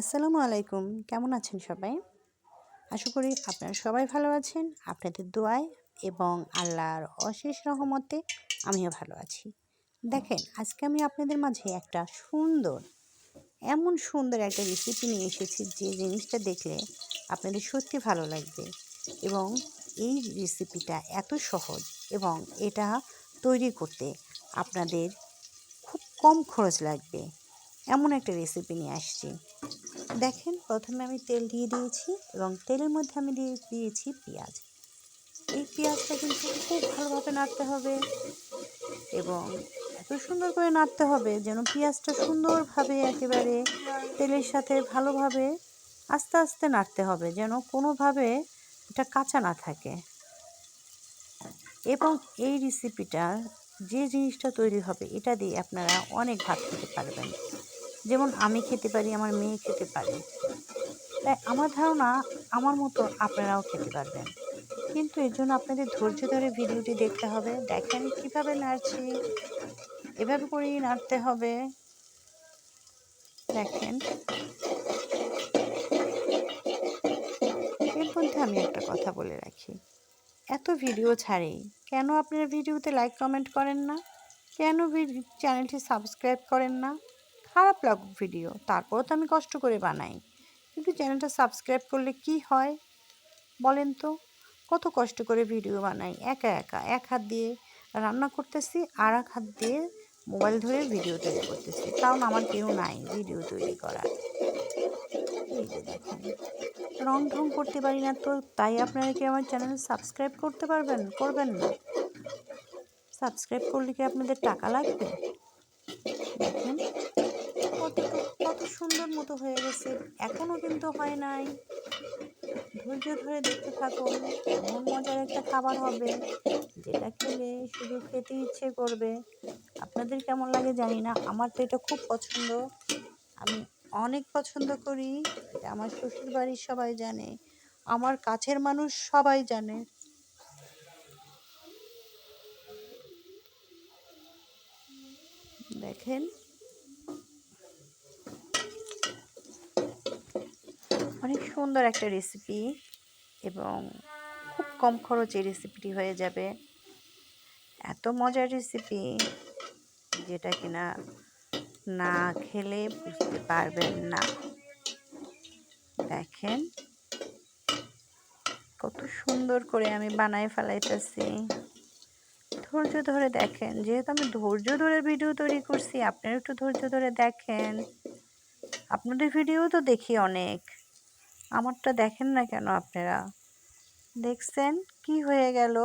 আসসালামু আলাইকুম। কেমন আছেন সবাই? আশা করি আপনারা সবাই ভালো আছেন। আপনাদের দোয়ায় এবং আল্লাহর অশেষ রহমতে আমিও ভালো আছি। দেখেন, আজকে আমি আপনাদের মাঝে একটা এমন সুন্দর একটা রেসিপি নিয়ে এসেছি যে জিনিসটা দেখলে আপনাদের সত্যি ভালো লাগবে। এবং এই রেসিপিটা এত সহজ এবং এটা তৈরি করতে আপনাদের খুব কম খরচ লাগবে। এমন একটা রেসিপি নিয়ে আসছি। দেখেন, প্রথমে আমি তেল দিয়ে দিয়েছি এবং তেলের মধ্যে আমি দিয়েছি পেঁয়াজ। এই পেঁয়াজটা কিন্তু খুব ভালোভাবে নাড়তে হবে এবং এত সুন্দর করে নাড়তে হবে যেন পেঁয়াজটা সুন্দরভাবে একেবারে তেলের সাথে ভালোভাবে আস্তে আস্তে নাড়তে হবে, যেন কোনোভাবে এটা কাঁচা না থাকে। এবং এই রেসিপিটা যে জিনিসটা তৈরি হবে এটা দিয়ে আপনারা অনেক ভাত খেতে পারবেন। যেমন আমি খেতে পারি, আমার মেয়ে খেতে পারে। তাই আমার ধারণা আমার মতো আপনারাও খেতে পারবেন। কিন্তু এর জন্য আপনাদের ধৈর্য ধরে ভিডিওটি দেখতে হবে। দেখেন কিভাবে নাড়ছি, এভাবে করেই নাড়তে হবে। দেখেন, এর মধ্যে আমি একটা কথা বলে রাখি, এত ভিডিও ছাড়ি, কেন আপনারা ভিডিওতে লাইক কমেন্ট করেন না? কেন চ্যানেলটি সাবস্ক্রাইব করেন না? খারাপ লাগুক ভিডিও, তারপরও তো আমি কষ্ট করে বানাই। কিন্তু চ্যানেলটা সাবস্ক্রাইব করলে কি হয় বলেন তো? কত কষ্ট করে ভিডিও বানাই, একা একা এক হাত দিয়ে রান্না করতেছি আর এক হাত দিয়ে মোবাইল ধরে ভিডিও তৈরি করতেছি, কারণ আমার কেউ নাই ভিডিও তৈরি করার। এই যে দেখেন, রং ঢং করতে পারি না, তো তাই আপনারা কি আমার চ্যানেল সাবস্ক্রাইব করবেন না? সাবস্ক্রাইব করলে কি আপনাদের টাকা লাগবে? দেখেন কত সুন্দর মতো হয়ে গেছে, এখনো কিন্তু হয় নাই। ধৈর্য ধরে দেখতে থাকুন, এমন মজার একটা খাবার হবে যেটা খেলে শুধু খেতে ইচ্ছে করবে। আপনাদের কেমন লাগে জানি না, আমার তো এটা খুব পছন্দ। আমি অনেক পছন্দ করি। এটা আমার শ্বশুর বাড়ির সবাই জানে, আমার কাছের মানুষ সবাই জানে। দেখেন, অনেক সুন্দর একটা রেসিপি এবং খুব কম খরচে রেসিপিটি হয়ে যাবে। এত মজার রেসিপি যেটা কিনা না খেলে বুঝতে পারবেন না। দেখেন কত সুন্দর করে আমি বানায় ফেলাইতেছি। ধৈর্য ধরে দেখেন, যেহেতু আমি ধৈর্য ধরে ভিডিও তৈরি করছি, আপনারা একটু ধৈর্য ধরে দেখেন। আপনাদের ভিডিও তো দেখি অনেক, আমারটা দেখেন না কেন আপনারা? দেখছেন কি হয়ে গেল?